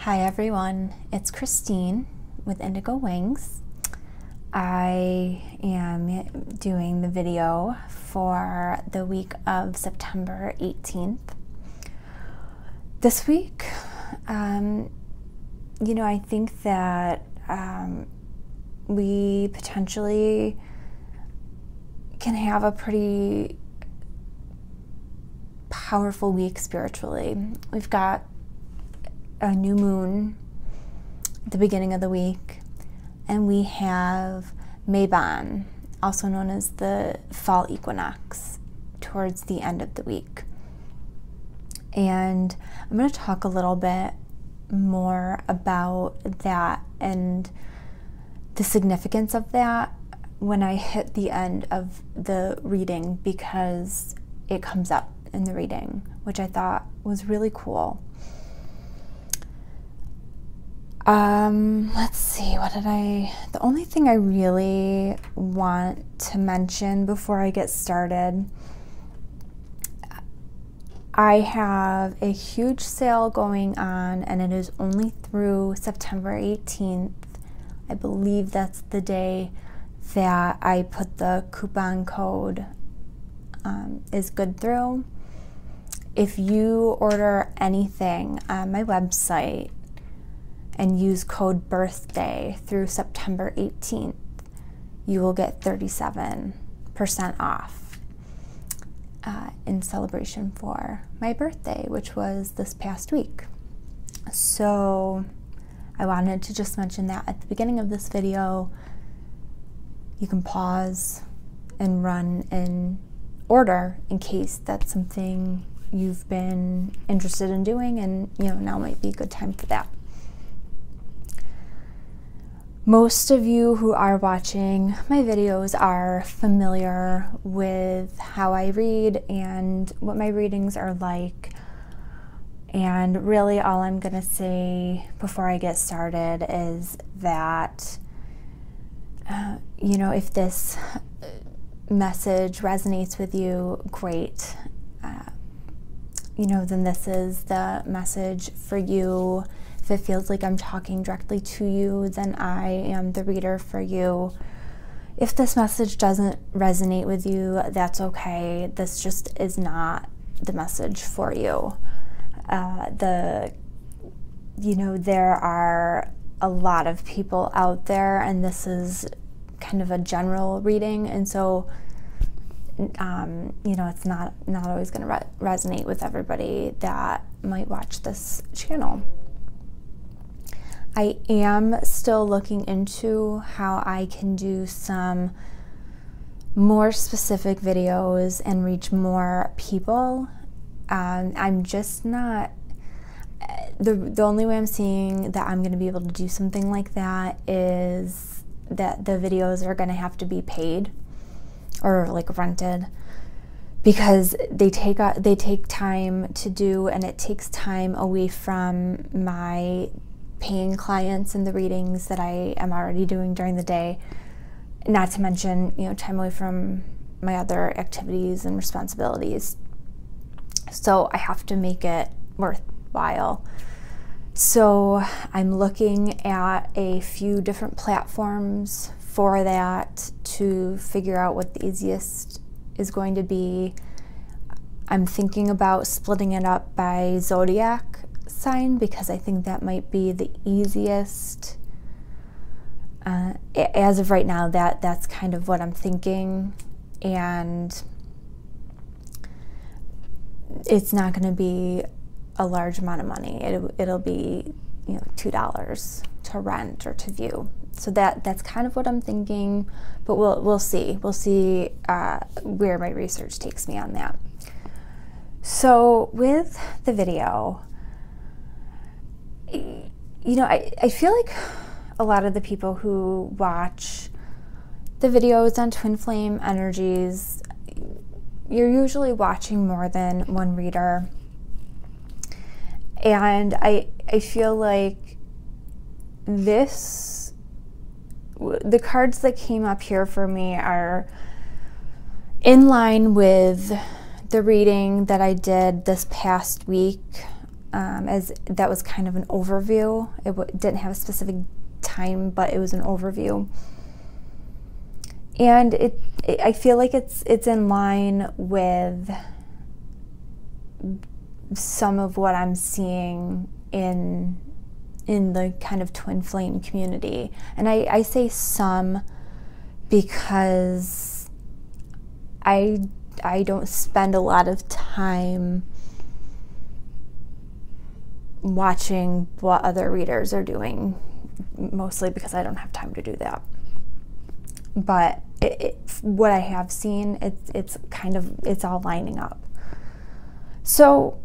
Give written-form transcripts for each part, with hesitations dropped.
Hi everyone, it's Christine with Indigo Wings. I am doing the video for the week of September 18th. This week, I think that we potentially can have a pretty powerful week spiritually. We've got a new moon at the beginning of the week, and we have Reborn, also known as the fall equinox, towards the end of the week. And I'm going to talk a little bit more about that and the significance of that when I hit the end of the reading, because it comes up in the reading, which I thought was really cool. Let's see, the only thing I really want to mention before I get started, I have a huge sale going on, and it is only through September 18th. I believe that's the day that I put the coupon code is good through. If you order anything on my website and use code birthday through September 18th, you will get 37% off in celebration for my birthday, which was this past week. So I wanted to just mention that at the beginning of this video. You can pause and run and order in case that's something you've been interested in doing, and now might be a good time for that. Most of you who are watching my videos are familiar with how I read and what my readings are like. And really all I'm going to say before I get started is that, if this message resonates with you, great. Then this is the message for you. If it feels like I'm talking directly to you, then I am the reader for you. If this message doesn't resonate with you, that's okay. This just is not the message for you. There are a lot of people out there, and this is kind of a general reading, and so it's not always going to resonate with everybody that might watch this channel. I am still looking into how I can do some more specific videos and reach more people. I'm just not, the only way I'm seeing that I'm going to be able to do something like that is that the videos are going to have to be paid or like rented, because they take time to do, and it takes time away from my paying clients and the readings that I am already doing during the day, not to mention time away from my other activities and responsibilities. So I have to make it worthwhile. So I'm looking at a few different platforms for that to figure out what the easiest is going to be. I'm thinking about splitting it up by zodiac sign, because I think that might be the easiest. As of right now, that's kind of what I'm thinking, and it's not going to be a large amount of money. It'll be $2 to rent or to view. So that's kind of what I'm thinking, but we'll see. We'll see where my research takes me on that. So with the video, I feel like a lot of the people who watch the videos on twin flame energies, you're usually watching more than one reader. And I feel like the cards that came up here for me are in line with the reading that I did this past week as that was kind of an overview. It didn't have a specific time, but it was an overview. And I feel like it's in line with some of what I'm seeing in the kind of twin flame community. And I say some because I don't spend a lot of time watching what other readers are doing, mostly because I don't have time to do that. But what I have seen, it's all lining up. So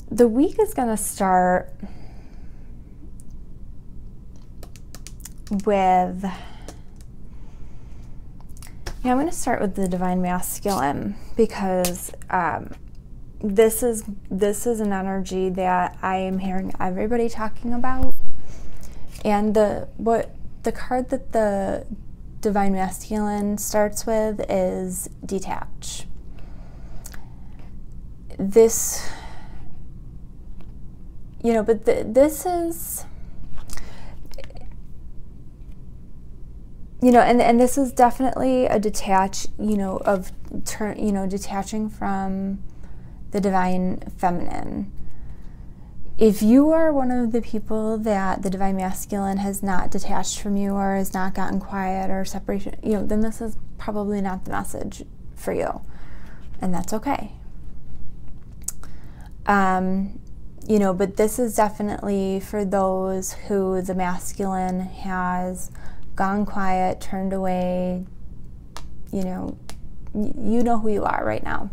the week is going to start with, I'm going to start with the Divine Masculine, because this is an energy that I am hearing everybody talking about. And the card that the Divine Masculine starts with is detach. This, but this is, and this is definitely a detaching from the Divine Feminine. If you are one of the people that the Divine Masculine has not detached from you, or has not gotten quiet or separation, then this is probably not the message for you, and that's okay. But this is definitely for those who the masculine has gone quiet, turned away. You know who you are right now,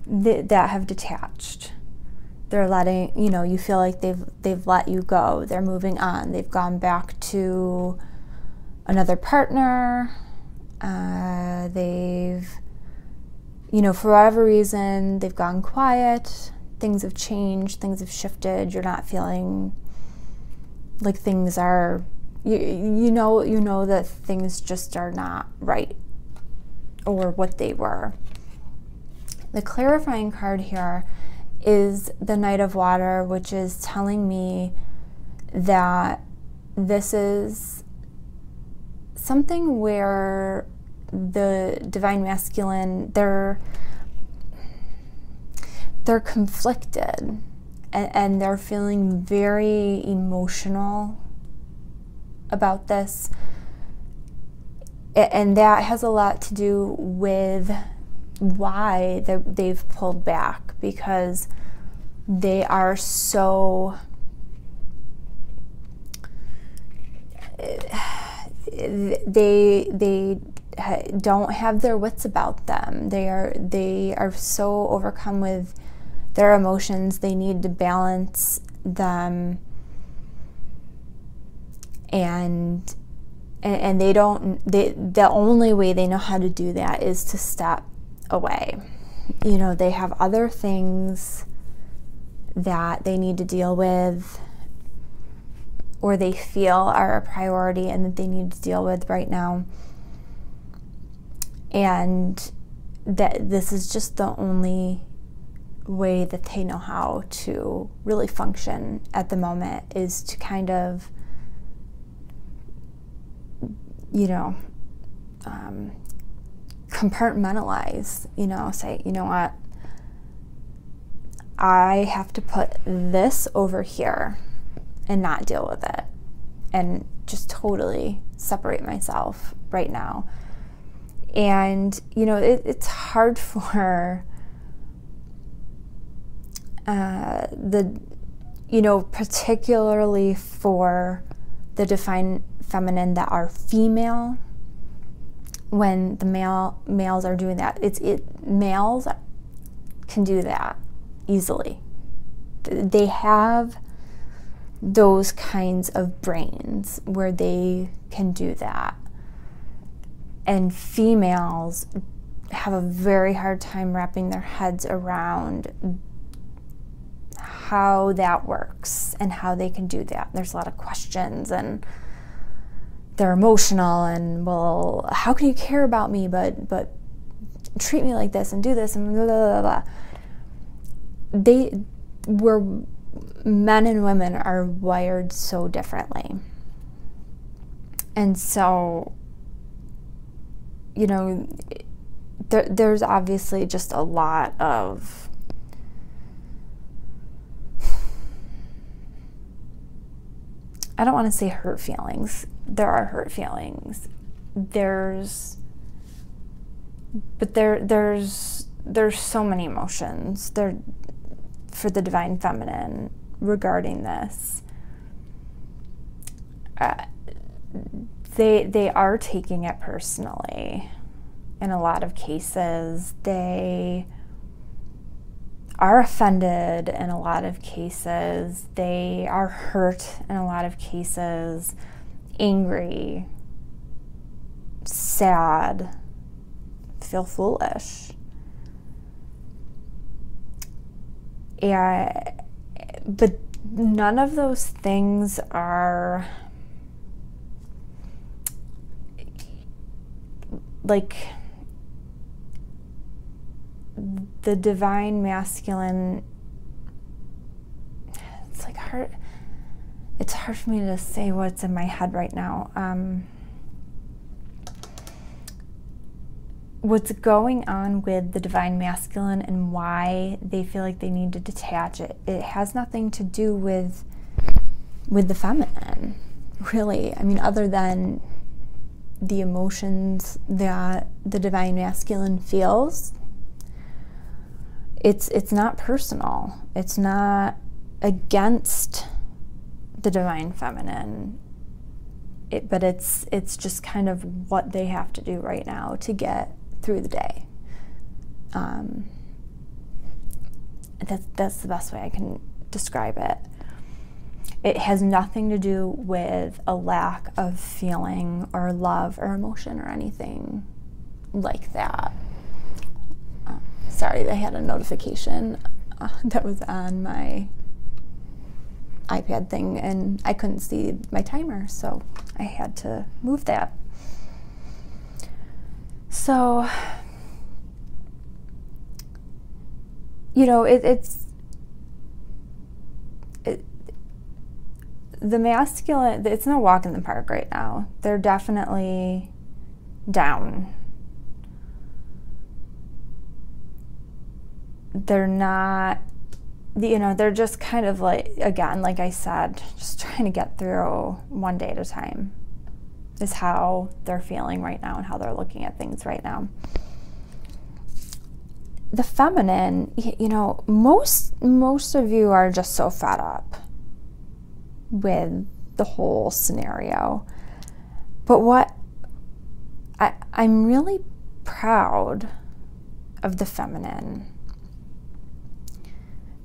that have detached. They're letting, you feel like they've let you go. They're moving on. They've gone back to another partner. They've, for whatever reason, they've gone quiet. Things have changed. Things have shifted. You're not feeling like things are, you know that things just are not right, or what they were. The clarifying card here is the Knight of Water, which is telling me that this is something where the Divine Masculine, they're conflicted, and they're feeling very emotional about this, and that has a lot to do with why they've pulled back, because they are so they don't have their wits about them. They are so overcome with their emotions. They need to balance them, and the only way they know how to do that is to step away. They have other things that they need to deal with, or they feel are a priority and that they need to deal with right now, and that this is just the only way that they know how to really function at the moment, is to kind of compartmentalize, say, what, I have to put this over here and not deal with it, and just totally separate myself right now. And it's hard for particularly for the Divine Feminine that are female, when the males are doing that. Males can do that easily. They have those kinds of brains where they can do that, and females have a very hard time wrapping their heads around how that works and how they can do that. There's a lot of questions, and they're emotional, and, well, how can you care about me but treat me like this and do this and blah, blah, blah, blah. we're men and women are wired so differently. And so, you know, there's obviously just a lot of I don't want to say hurt feelings. There are hurt feelings. There's so many emotions there for the divine feminine regarding this. They are taking it personally in a lot of cases. They are offended in a lot of cases. They are hurt in a lot of cases, angry, sad, feel foolish. But none of those things are like the divine masculine. It's like hard. It's hard for me to say what's in my head right now. What's going on with the divine masculine and why they feel like they need to detach it, it has nothing to do with the feminine, really. I mean, other than the emotions that the divine masculine feels, it's not personal. It's not against the divine feminine. But it's just kind of what they have to do right now to get through the day. That's the best way I can describe it. It has nothing to do with a lack of feeling or love or emotion or anything like that. Sorry, I had a notification that was on my iPad thing and I couldn't see my timer, so I had to move that. So, you know, the masculine, it's no walk in the park right now. They're definitely down. They're not, you know, they're just kind of like, again, like I said, just trying to get through one day at a time is how they're feeling right now and how they're looking at things right now. The feminine, you know, most of you are just so fed up with the whole scenario. But what I'm really proud of the feminine,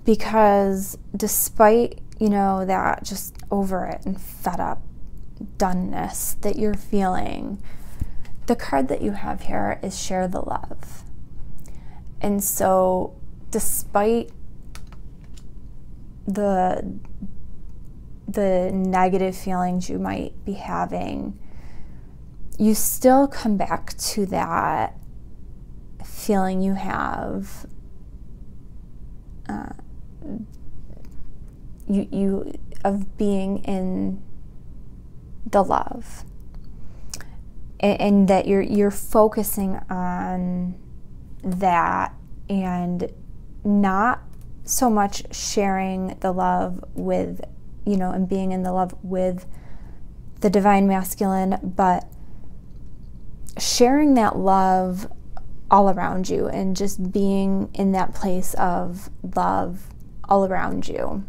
because despite, you know, that just over it and fed up doneness that you're feeling, the card that you have here is share the love. And so despite the negative feelings you might be having, you still come back to that feeling you have you of being in the love, and that you're focusing on that and not so much sharing the love with, you know, and being in the love with the divine masculine, but sharing that love all around you and just being in that place of love all around you.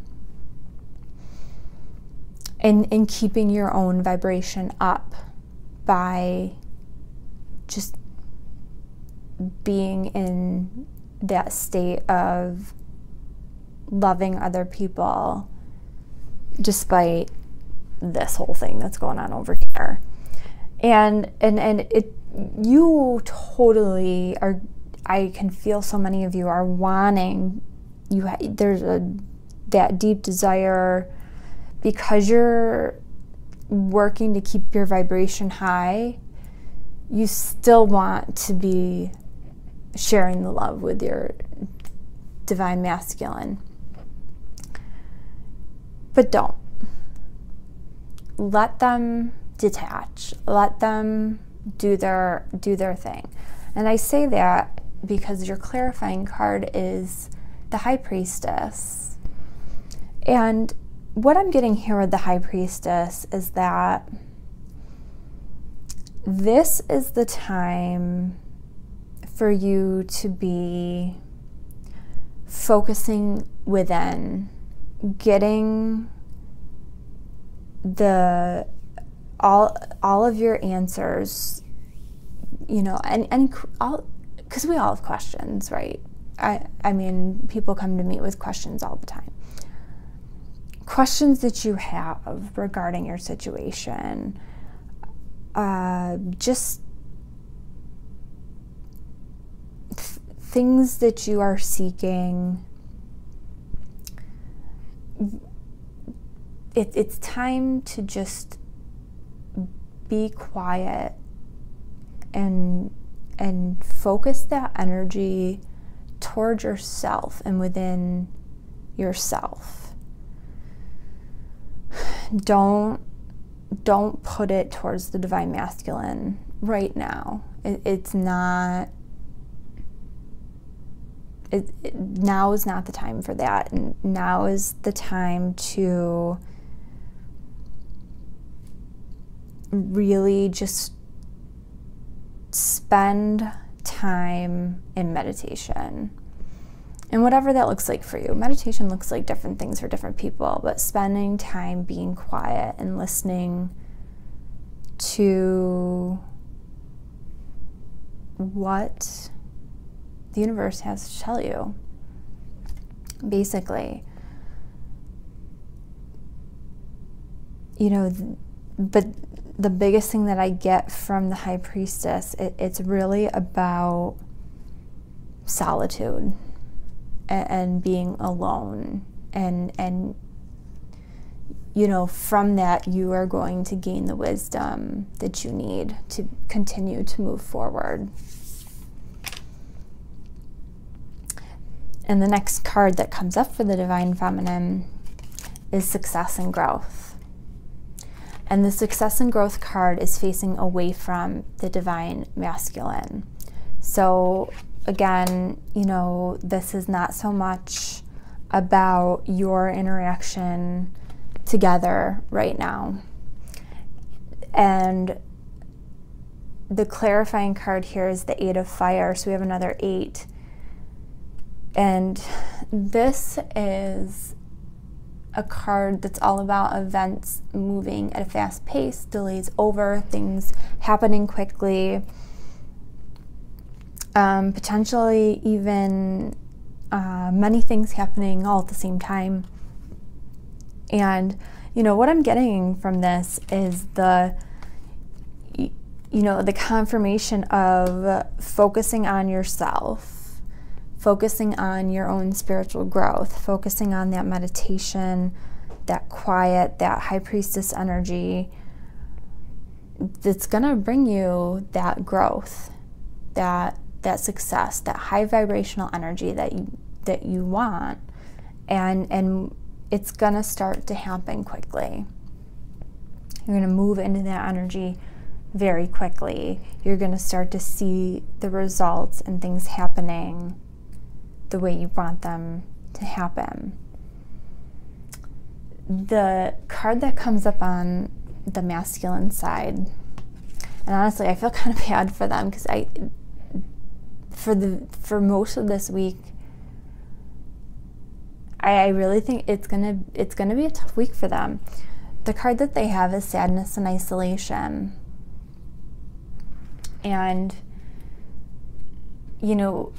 And keeping your own vibration up by just being in that state of loving other people despite this whole thing that's going on over here. And it, you totally are, I can feel so many of you are wanting, there's that deep desire, because you're working to keep your vibration high, you still want to be sharing the love with your divine masculine. But don't. Let them detach. Let them do their thing. And I say that because your clarifying card is the High Priestess. And what I'm getting here with the High Priestess is that this is the time for you to be focusing within, getting all of your answers, you know, and all, because we all have questions, right? I mean, people come to me with questions all the time. Questions that you have regarding your situation, just things that you are seeking. It's time to just be quiet and focus that energy toward yourself and within yourself. Don't put it towards the Divine Masculine right now. It's not. Now is not the time for that. And now is the time to really just spend time in meditation. And whatever that looks like for you. Meditation looks like different things for different people, but spending time being quiet and listening to what the universe has to tell you, basically. You know, but the biggest thing that I get from the High Priestess, it's really about solitude and being alone. And you know, from that, you are going to gain the wisdom that you need to continue to move forward. And the next card that comes up for the Divine Feminine is Success and Growth. And the Success and Growth card is facing away from the Divine Masculine. So again, you know, this is not so much about your interaction together right now. And the clarifying card here is the 8 of Fire. So we have another 8. And this is a card that's all about events moving at a fast pace, delays over, things happening quickly, potentially even many things happening all at the same time. And, you know, what I'm getting from this is the confirmation of focusing on yourself, focusing on your own spiritual growth, focusing on that meditation, that quiet, that High Priestess energy that's gonna bring you that growth, that success, that high vibrational energy that you want, and it's gonna start to happen quickly. You're gonna move into that energy very quickly. You're gonna start to see the results and things happening the way you want them to happen. The card that comes up on the masculine side, and honestly I feel kind of bad for them, because for most of this week I really think it's gonna be a tough week for them. The card that they have is Sadness and Isolation. And you know,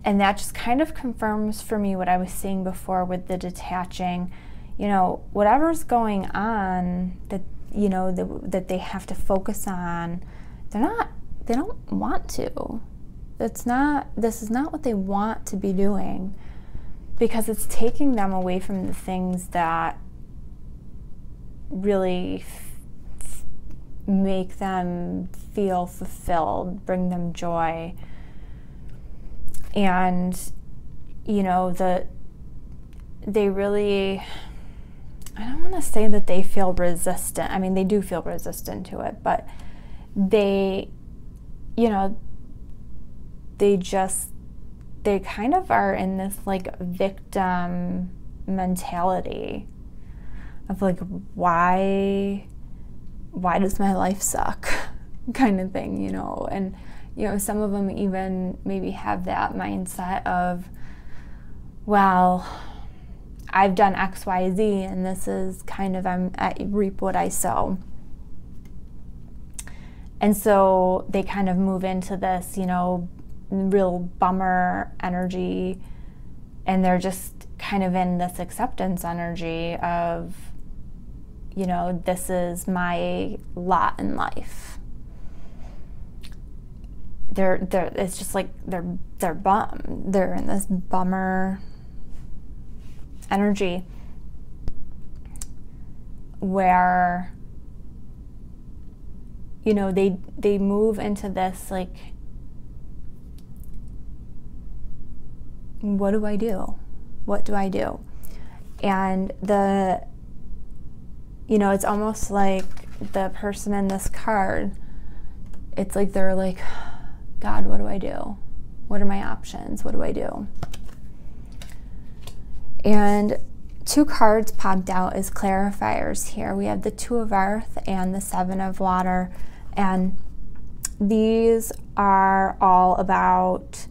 and that just kind of confirms for me what I was saying before with the detaching. You know, whatever's going on that, you know, that they have to focus on, they don't want to. This is not what they want to be doing, because it's taking them away from the things that really make them feel fulfilled, bring them joy. And, you know, they really, I don't want want to say that they feel resistant. I mean, they do feel resistant to it, but they, you know, they kind of are in this like victim mentality of like, why does my life suck kind of thing, you know. And you know, some of them even maybe have that mindset of, well, I've done X, Y, Z, and this is kind of, I reap what I sow. And so they kind of move into this, you know, real bummer energy, and they're just kind of in this acceptance energy of, you know, this is my lot in life. It's just like they're bummed. They're in this bummer energy where, you know, they move into this like, what do I do? What do I do? And you know, it's almost like the person in this card, it's like they're like, God, what do I do? What are my options? What do I do? And two cards popped out as clarifiers here. We have the Two of Earth and the Seven of Water. And these are all about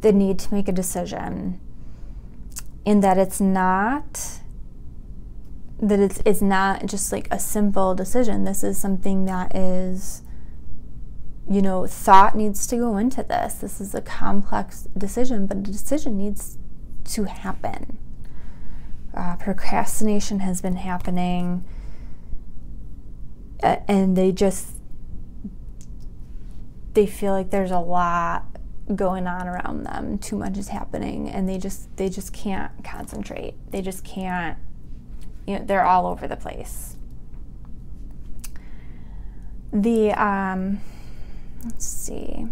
the need to make a decision, in that it's not just like a simple decision. This is something that is, you know, thought needs to go into this. This is a complex decision, but the decision needs to happen. Procrastination has been happening, and they feel like there's a lot going on around them. Too much is happening, and they just can't concentrate. They just can't, you know, they're all over the place. Let's see.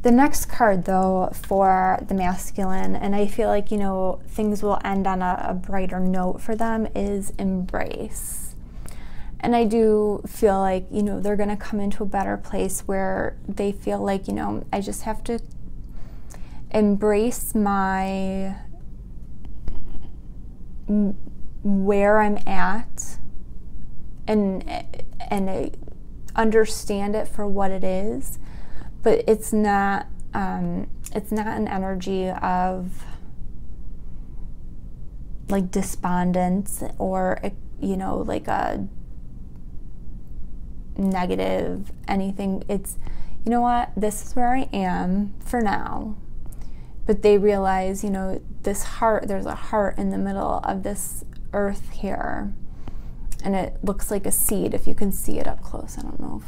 The next card, though, for the masculine, and I feel like, you know, things will end on a brighter note for them, is embrace. And I do feel like, you know, they're going to come into a better place where they feel like, you know, I just have to embrace where I'm at, and understand it for what it is. But it's not an energy of like despondence or, you know, like a negative anything. It's, you know what, this is where I am for now. But they realize, you know, this heart, there's a heart in the middle of this earth here, and it looks like a seed if you can see it up close. I don't know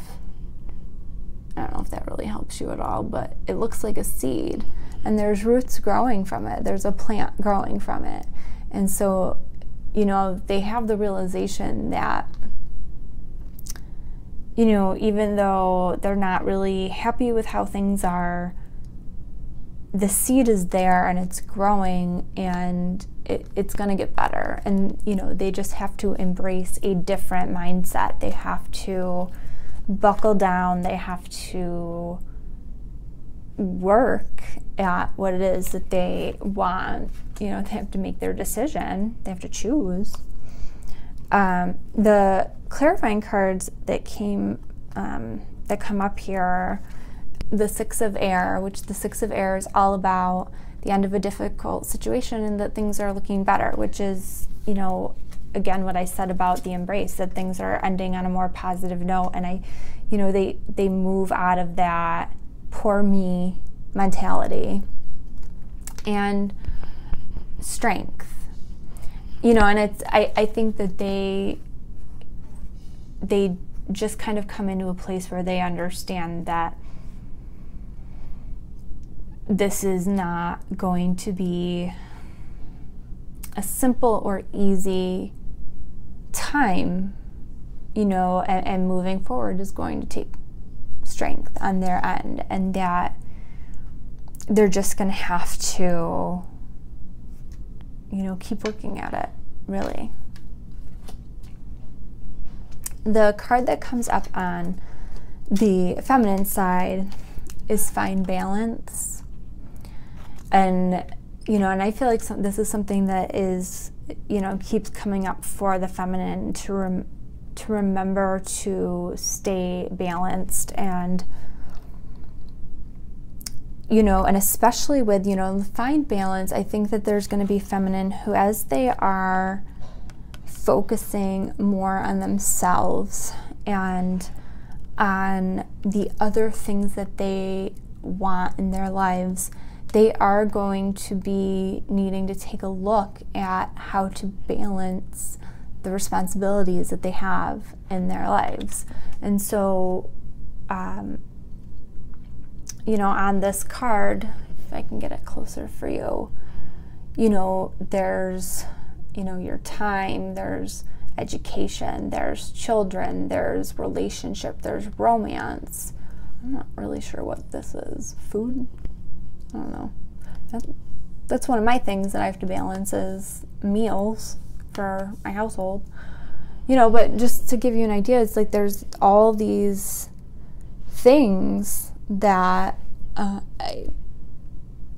if that really helps you at all, but it looks like a seed, and there's roots growing from it. There's a plant growing from it. And so, you know, they have the realization that, you know, even though they're not really happy with how things are, the seed is there and it's growing, and it's going to get better. And, you know, they just have to embrace a different mindset. They have to buckle down. They have to work at what it is that they want. You know, they have to make their decision. They have to choose. The clarifying cards that come up here, the Six of Air, which the Six of Air is all about the end of a difficult situation and that things are looking better, which is, you know, again, what I said about the embrace, that things are ending on a more positive note. And you know, they move out of that poor me mentality, and strength, you know. And I think that they just kind of come into a place where they understand that this is not going to be a simple or easy time, you know, and moving forward is going to take strength on their end, and that they're just going to have to, you know, keep working at it, really. The card that comes up on the feminine side is find balance. And, you know, and I feel like this is something that is, you know, keeps coming up for the feminine to remember to stay balanced. And, you know, and especially with, you know, find balance, I think that there's going to be feminine who, as they are focusing more on themselves and on the other things that they want in their lives, they are going to be needing to take a look at how to balance the responsibilities that they have in their lives. And so, you know, on this card, if I can get it closer for you, you know, there's, you know, your time, there's education, there's children, there's relationship, there's romance. I'm not really sure what this is. Food? I don't know. That's one of my things that I have to balance is meals for my household. You know, but just to give you an idea, it's like there's all these things that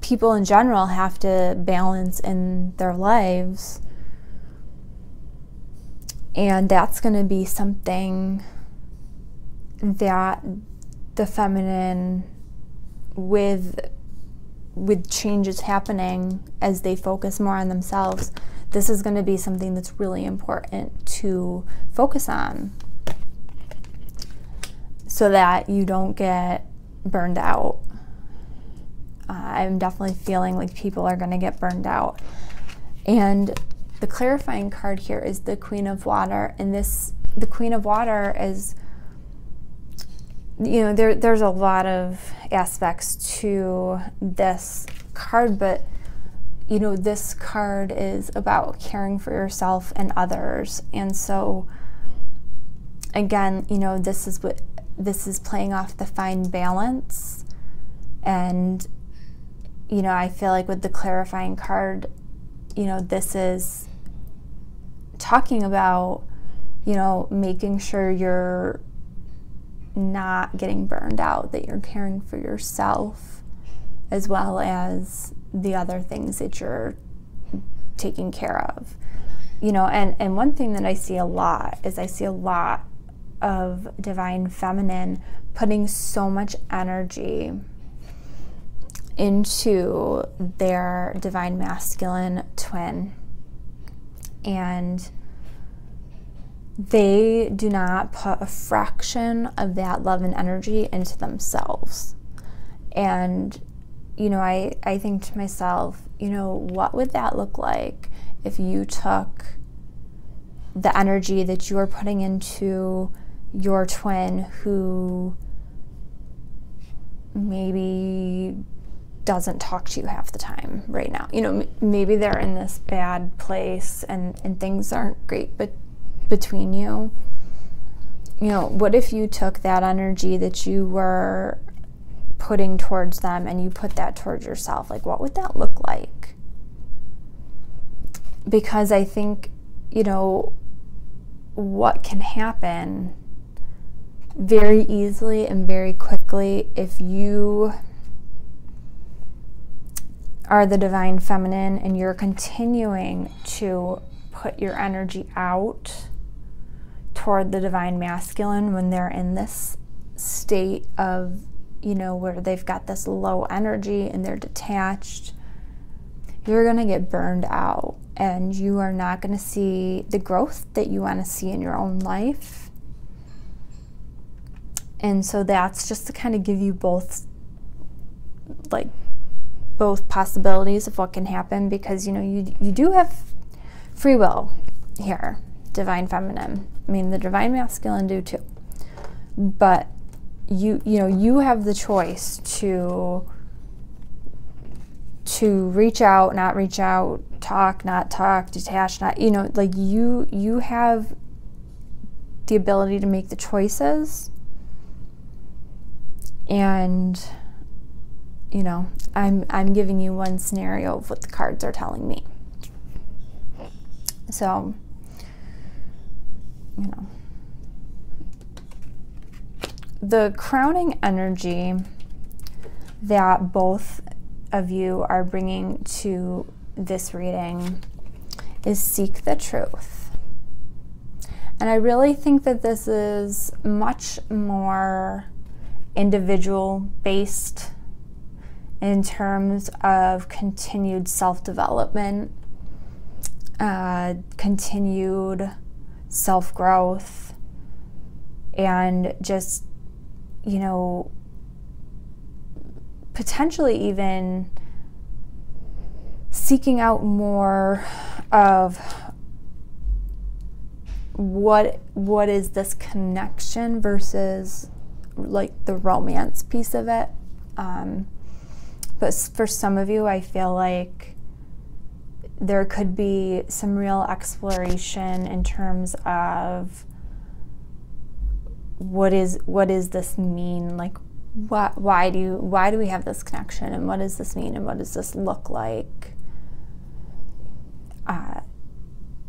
people in general have to balance in their lives. And that's going to be something that the feminine, with changes happening as they focus more on themselves, this is going to be something that's really important to focus on so that you don't get burned out. I'm definitely feeling like people are going to get burned out. And the clarifying card here is the Queen of Water, and the Queen of Water is, you know, there's a lot of aspects to this card, but, you know, this card is about caring for yourself and others. And so, again, you know, this is playing off the fine balance. And, you know, I feel like with the clarifying card, you know, this is talking about, you know, making sure you're not getting burned out, that you're caring for yourself as well as the other things that you're taking care of. You know, and one thing that I see a lot is I see a lot of divine feminine putting so much energy into their divine masculine twin, and they do not put a fraction of that love and energy into themselves. And, you know, I think to myself, you know, what would that look like if you took the energy that you are putting into your twin who maybe doesn't talk to you half the time right now? You know, maybe they're in this bad place and things aren't great, but between you, you know, what if you took that energy that you were putting towards them and you put that towards yourself? Like, what would that look like? Because I think, you know, what can happen very easily and very quickly if you are the divine feminine and you're continuing to put your energy out toward the divine masculine when they're in this state of, you know, where they've got this low energy and they're detached, you're going to get burned out and you are not going to see the growth that you want to see in your own life. And so that's just to kind of give you both, like, both possibilities of what can happen, because, you know, you do have free will here, divine feminine. I mean, the divine masculine do too. But you know, you have the choice to reach out, not reach out, talk, not talk, detach, not, you know, like you have the ability to make the choices. And, you know, I'm giving you one scenario of what the cards are telling me. So, you know, the crowning energy that both of you are bringing to this reading is seek the truth. And I really think that this is much more individual based in terms of continued self-development, continued self-growth, and just, you know, potentially even seeking out more of what is this connection versus like the romance piece of it. But for some of you, I feel like there could be some real exploration in terms of what does this mean? Like, why do we have this connection, and what does this mean, and what does this look like?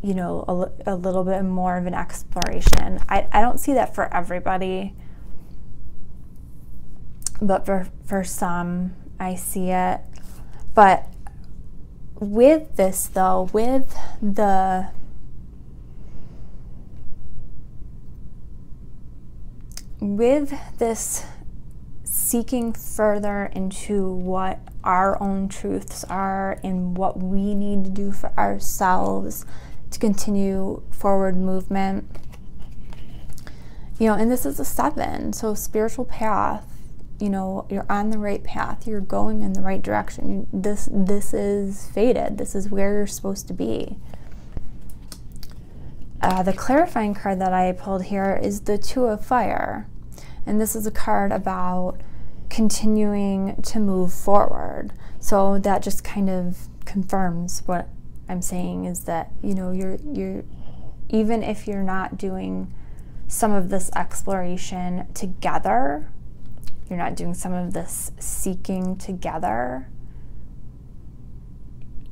You know, a little bit more of an exploration. I don't see that for everybody, but for some, I see it. But with this, though, with this seeking further into what our own truths are and what we need to do for ourselves to continue forward movement, you know, and this is a 7, so spiritual path, you know, you're on the right path, you're going in the right direction. This is fated. This is where you're supposed to be. The clarifying card that I pulled here is the 2 of Fire, and this is a card about continuing to move forward. So that just kind of confirms what I'm saying, is that, you know, you're even if you're not doing some of this exploration together, you're not doing some of this seeking together,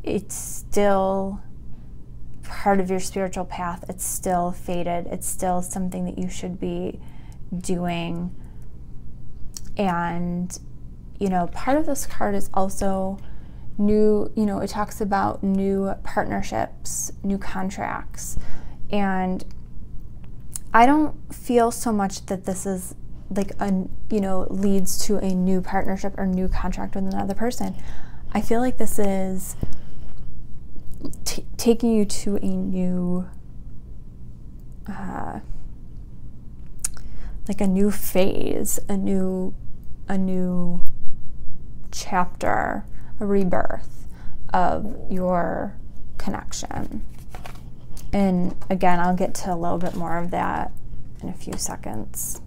it's still part of your spiritual path. It's still fated. It's still something that you should be doing. And, you know, part of this card is also new, you know, it talks about new partnerships, new contracts. And I don't feel so much that this is like you know, leads to a new partnership or new contract with another person. I feel like this is taking you to a new, like a new phase, a new chapter, a rebirth of your connection. And again, I'll get to a little bit more of that in a few seconds.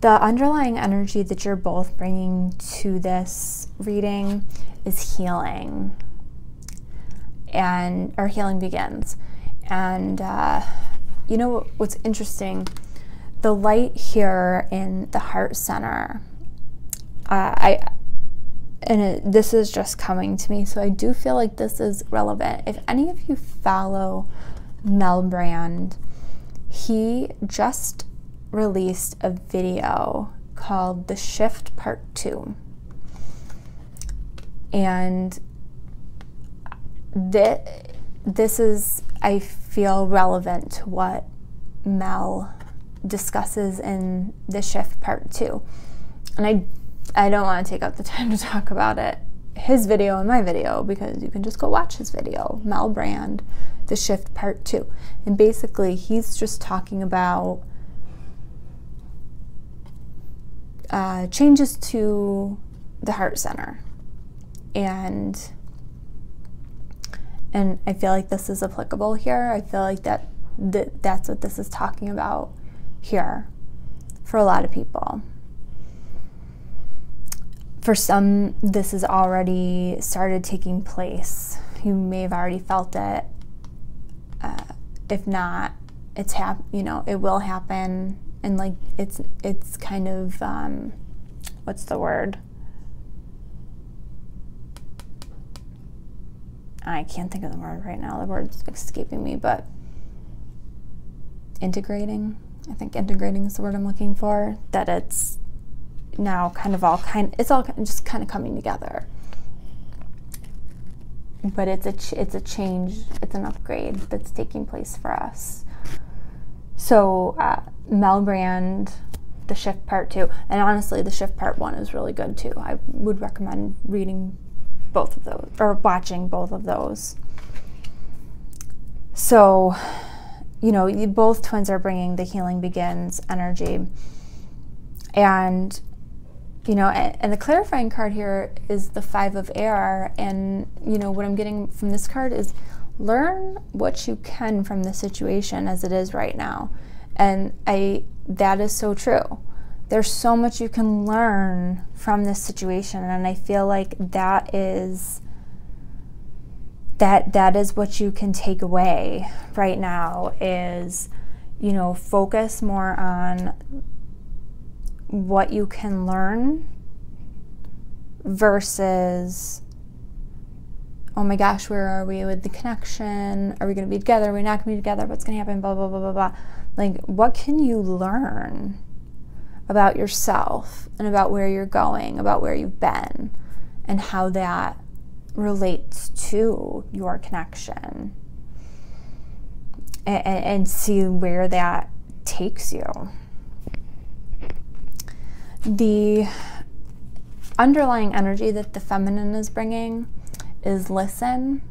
The underlying energy that you're both bringing to this reading is healing, or healing begins. And you know what's interesting? The light here in the heart center, this is just coming to me, so I do feel like this is relevant. If any of you follow Mel Brand, he just released a video called The Shift Part 2. And this is, I feel, relevant to what Mel discusses in The Shift Part 2. And I don't want to take up the time to talk about it, his video and my video, because you can just go watch his video, Mel Brand, The Shift Part 2. And basically, he's just talking about changes to the heart center. And I feel like this is applicable here. I feel like that's what this is talking about here for a lot of people. For some, this has already started taking place. You may have already felt it. If not, it's you know, it will happen. And like it's kind of what's the word? I can't think of the word right now. The word's escaping me, but integrating. I think integrating is the word I'm looking for, that it's now it's all just kind of coming together. But it's a change, it's an upgrade that's taking place for us. So Mel Brand, the shift part 2, and honestly the shift part 1 is really good too. I would recommend reading both of those, or watching both of those. So, you know, both twins are bringing the healing begins energy. And, you know, and the clarifying card here is the 5 of air. And, you know, what I'm getting from this card is learn what you can from the situation as it is right now. And that is so true. There's so much you can learn from this situation. And I feel like that is what you can take away right now is, you know, focus more on what you can learn versus, oh my gosh, where are we with the connection? Are we going to be together? Are we not going to be together? What's going to happen? Blah, blah, blah, blah, blah. Like, what can you learn about yourself and about where you're going, about where you've been, and how that relates to your connection, and see where that takes you. The underlying energy that the feminine is bringing is listen,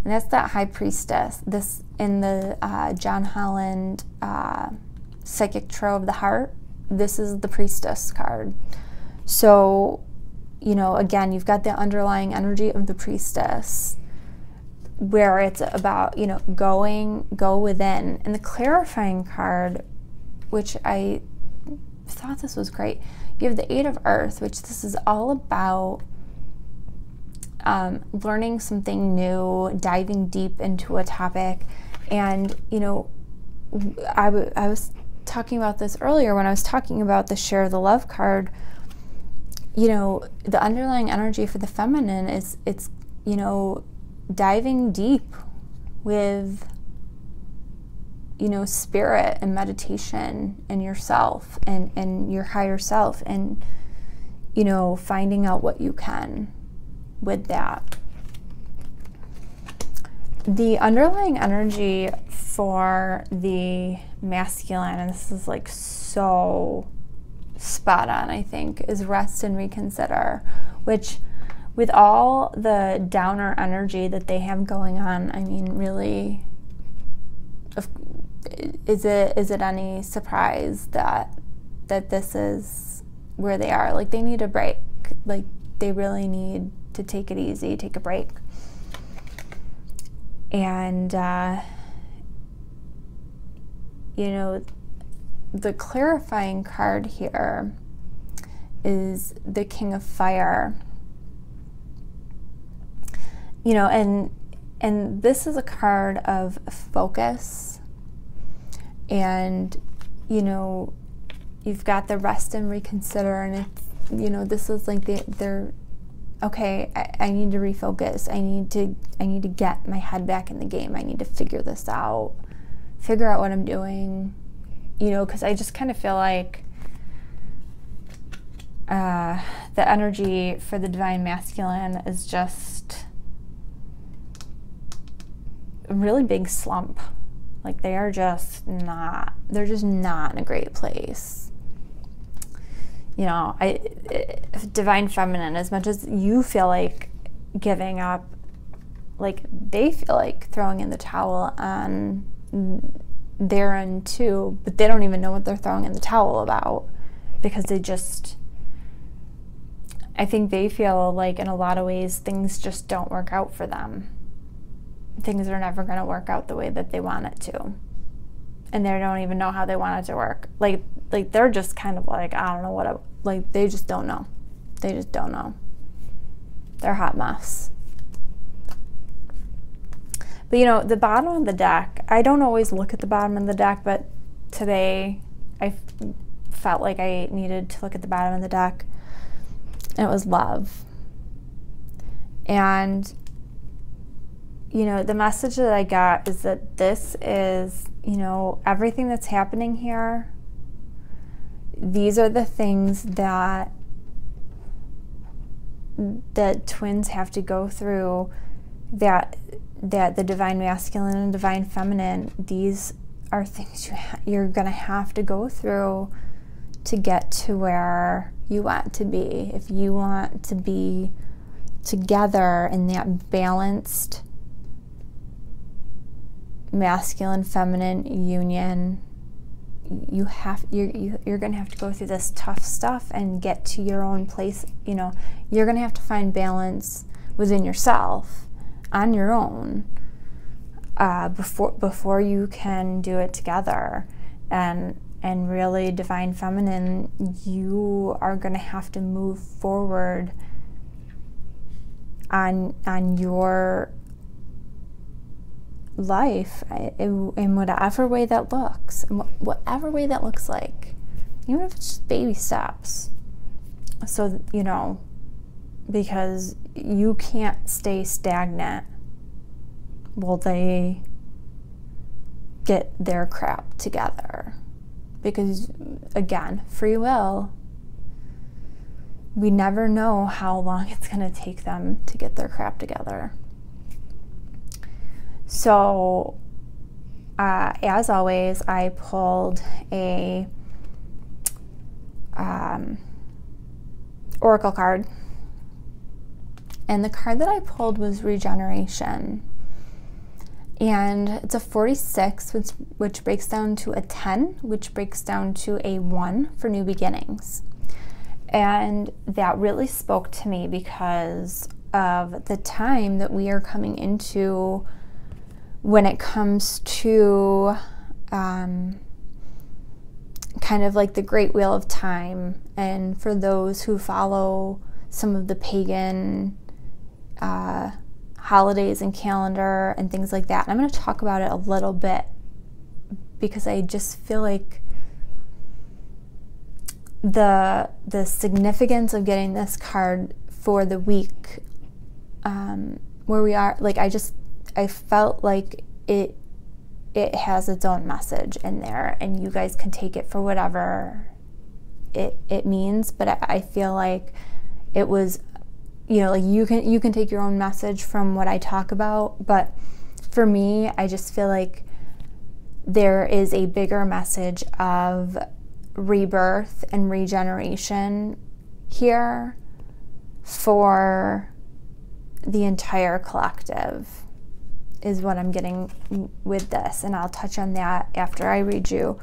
and that's that high priestess. This in the John Holland Psychic Tarot of the Heart, this is the priestess card. So, you know, again, you've got the underlying energy of the priestess, where it's about, you know, go within. And the clarifying card, which I thought this was great, you have the 8 of Earth, which this is all about learning something new, diving deep into a topic. And, you know, I was talking about this earlier when I was talking about the Share the Love card. You know, the underlying energy for the feminine is, it's, you know, diving deep with, you know, spirit and meditation and yourself and your higher self, and, you know, finding out what you can with that. The underlying energy for the masculine, and this is like so spot on, I think, is rest and reconsider, which with all the downer energy that they have going on, I mean, really, is it any surprise that this is where they are? Like, they need a break. Like, they really need to take it easy, take a break. And you know, the clarifying card here is the King of Fire. You know, and this is a card of focus, and, you know, you've got the rest and reconsider, and it's, you know, this is like they're okay, I need to refocus. I need to get my head back in the game. I need to figure this out, figure out what I'm doing, you know, because I just kind of feel like the energy for the divine masculine is just a really big slump. Like, they're just not in a great place. You know, divine feminine, as much as you feel like giving up, like, they feel like throwing in the towel on their end too, but they don't even know what they're throwing in the towel about, because they just, I think they feel like in a lot of ways things just don't work out for them. Things are never going to work out the way that they want it to, and they don't even know how they want it to work. Like they're just kind of like, I don't know what, like, they just don't know. They just don't know. They're a hot mess. But, you know, the bottom of the deck, I don't always look at the bottom of the deck, but today I felt like I needed to look at the bottom of the deck, and it was love. And, you know, the message that I got is that this is, you know, everything that's happening here these are the things that twins have to go through, that the divine masculine and divine feminine, these are things you're gonna have to go through to get to where you want to be. If you want to be together in that balanced masculine feminine union, you're gonna have to go through this tough stuff and get to your own place. You know, you're gonna have to find balance within yourself on your own before you can do it together. And really, divine feminine, you are gonna have to move forward on your life in whatever way that looks, whatever way that looks like, even if it's just baby steps. So, you know, because you can't stay stagnant while they get their crap together. Because, again, free will, we never know how long it's going to take them to get their crap together. So, as always, I pulled a oracle card, and the card that I pulled was Regeneration, and it's a 46, which breaks down to a 10, which breaks down to a 1 for new beginnings. And that really spoke to me because of the time that we are coming into when it comes to kind of like the Great Wheel of Time. And for those who follow some of the pagan holidays and calendar and things like that, and I'm going to talk about it a little bit because I just feel like the significance of getting this card for the week where we are, like, I felt like it has its own message in there, and you guys can take it for whatever it means, but I feel like it was, you know, like you can take your own message from what I talk about, but for me, I just feel like there is a bigger message of rebirth and regeneration here for the entire collective, is what I'm getting with this, and I'll touch on that after I read you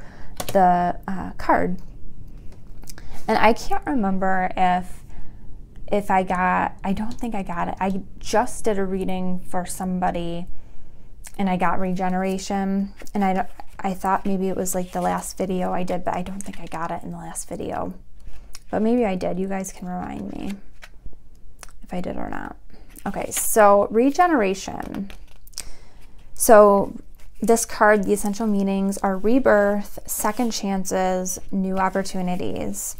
the card. And I can't remember if I don't think I got it. I just did a reading for somebody and I got Regeneration, and I thought maybe it was like the last video I did, but I don't think I got it in the last video. But maybe I did. You guys can remind me if I did or not. Okay, so Regeneration. So this card, the essential meanings are rebirth, second chances, new opportunities.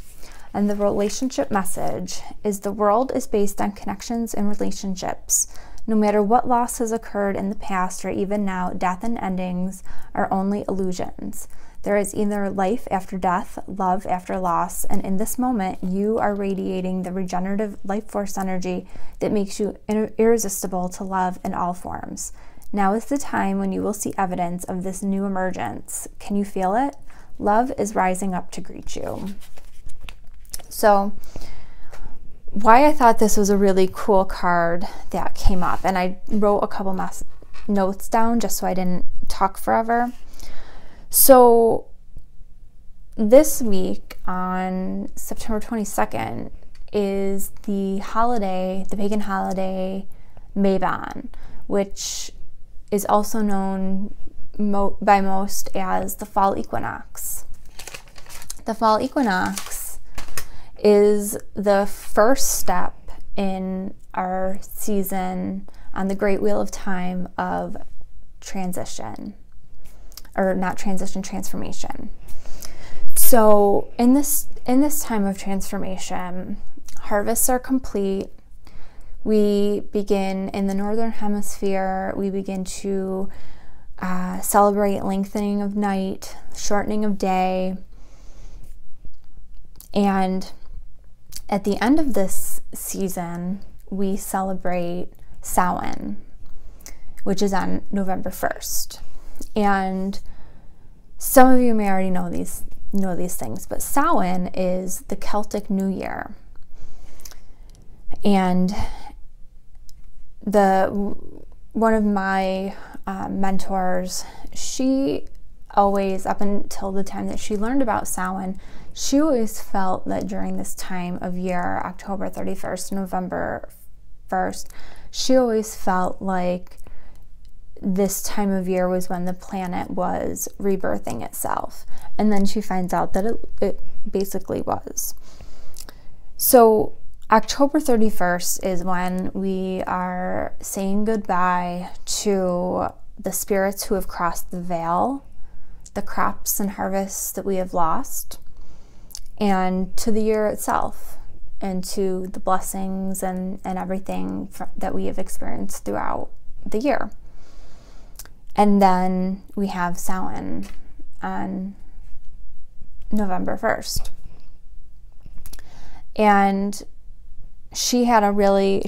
And the relationship message is the world is based on connections and relationships. No matter what loss has occurred in the past or even now, death and endings are only illusions. There is either life after death, love after loss, and in this moment, you are radiating the regenerative life force energy that makes you irresistible to love in all forms. Now is the time when you will see evidence of this new emergence. Can you feel it? Love is rising up to greet you. So, why I thought this was a really cool card that came up, and I wrote a couple notes down just so I didn't talk forever. So, this week on September 22nd is the holiday, the pagan holiday Mabon, which is also known by most as the fall equinox. The fall equinox is the first step in our season on the Great Wheel of Time of transition, or not transition, transformation. So in this time of transformation, harvests are complete. We begin in the Northern Hemisphere, we begin to celebrate lengthening of night, shortening of day. And at the end of this season, we celebrate Samhain, which is on November 1st. And some of you may already know these things, but Samhain is the Celtic New Year. And one of my mentors, she always, up until the time that she learned about Samhain, she always felt that during this time of year, October 31st, November 1st, she always felt like this time of year was when the planet was rebirthing itself. And then she finds out that it basically was. So October 31st is when we are saying goodbye to the spirits who have crossed the veil, the crops and harvests that we have lost, and to the year itself, and to the blessings and everything that we have experienced throughout the year. And then we have Samhain on November 1st. And she has a really,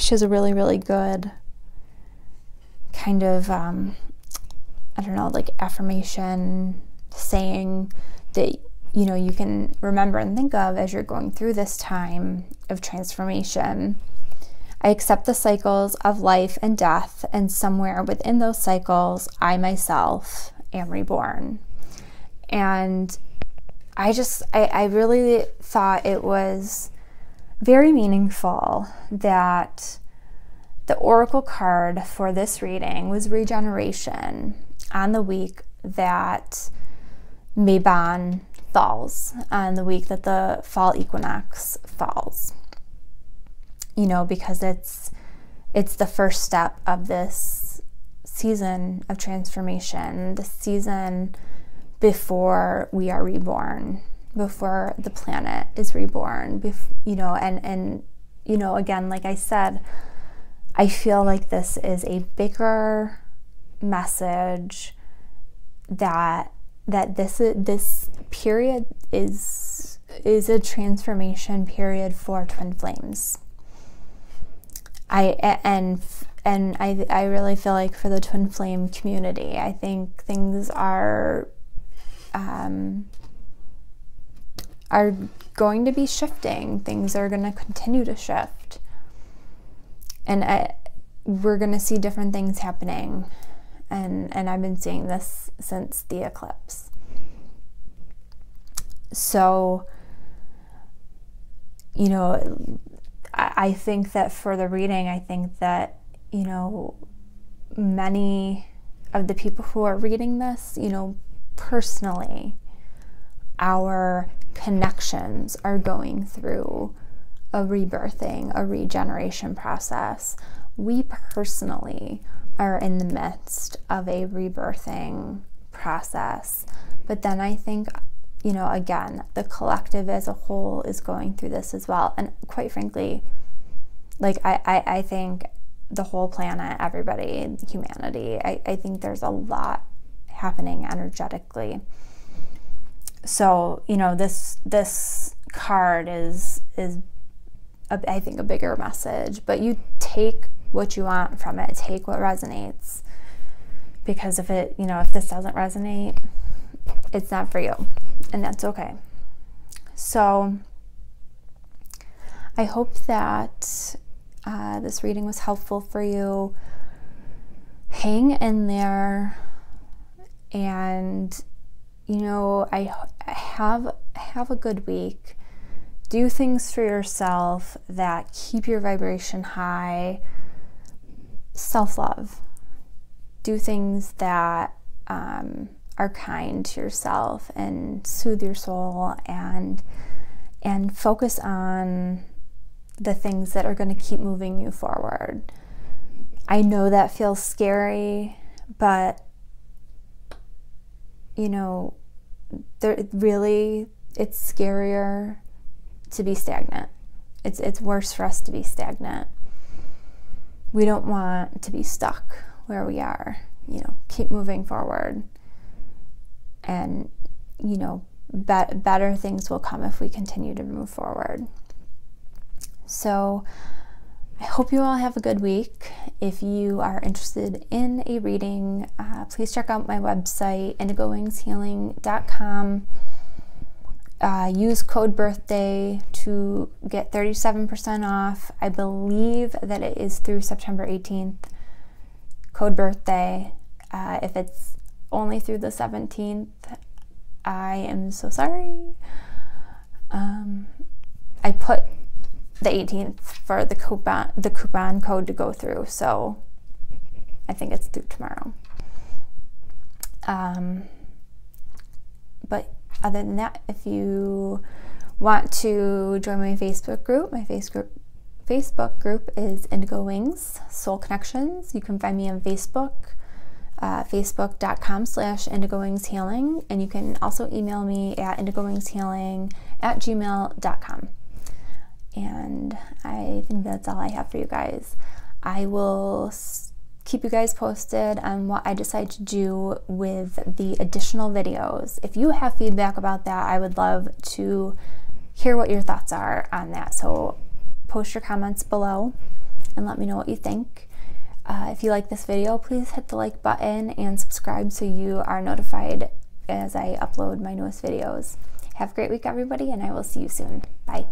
really good kind of, I don't know, like affirmation saying that, you know, you can remember and think of as you're going through this time of transformation. I accept the cycles of life and death, and somewhere within those cycles, I myself am reborn. And I really thought it was very meaningful that the oracle card for this reading was Regeneration on the week that Mabon falls, on the week that the fall equinox falls. You know, because it's the first step of this season of transformation, the season before we are reborn, before the planet is reborn, you know, and you know, again, like I said, I feel like this is a bigger message that this period is a transformation period for twin flames. I really feel like for the twin flame community, I think things are going to be shifting. Things are going to continue to shift, and we're going to see different things happening. And I've been seeing this since the eclipse. So, you know, I think that for the reading, I think that, you know, many of the people who are reading this, you know, personally, our connections are going through a rebirthing, a regeneration process. We personally are in the midst of a rebirthing process. But then I think, you know, again, the collective as a whole is going through this as well. And quite frankly, like I think the whole planet, everybody, humanity, I think there's a lot happening energetically. So, you know, this card is I think a bigger message, but you take what you want from it, take what resonates, because if this doesn't resonate, it's not for you, and that's okay. So I hope that this reading was helpful for you. Hang in there, and you know, I have a good week. Do things for yourself that keep your vibration high. Self-love. Do things that are kind to yourself and soothe your soul, and focus on the things that are going to keep moving you forward. I know that feels scary, but you know, it's scarier to be stagnant. It's worse for us to be stagnant. We don't want to be stuck where we are. You know, keep moving forward, and you know, better things will come if we continue to move forward. So I hope you all have a good week. If you are interested in a reading, please check out my website, indigowingshealing.com. Use code birthday to get 37% off. I believe that it is through September 18th. Code birthday. If it's only through the 17th, I am so sorry. I put the 18th for the coupon code to go through, so I think it's through tomorrow. But other than that, if you want to join my Facebook group, my Facebook group is Indigo Wings Soul Connections. You can find me on Facebook, facebook.com/indigowingshealing, and you can also email me at indigowingshealing@gmail.com. And I think that's all I have for you guys. I will keep you guys posted on what I decide to do with the additional videos. If you have feedback about that, I would love to hear what your thoughts are on that. So post your comments below and let me know what you think. If you like this video, please hit the like button and subscribe so you are notified as I upload my newest videos. Have a great week, everybody, and I will see you soon. Bye.